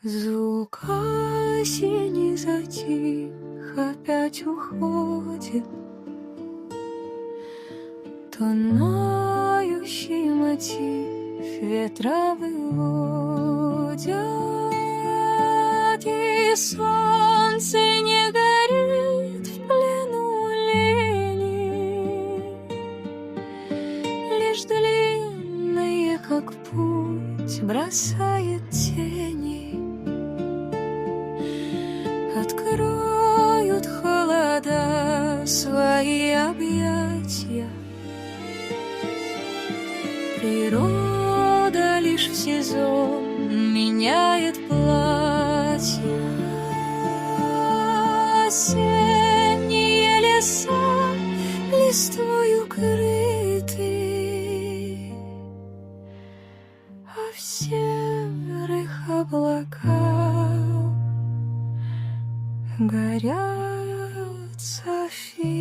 Звук осени затих, опять уходит. Тонающий мотив ветра выводят, и солнце не горит в плену лени, лишь длинные, как путь, бросает тени. Откроют холода свои объятия. Природа лишь в сезон меняет платье. Осенние леса листвой укрыты, а в серых облаках горят софиты.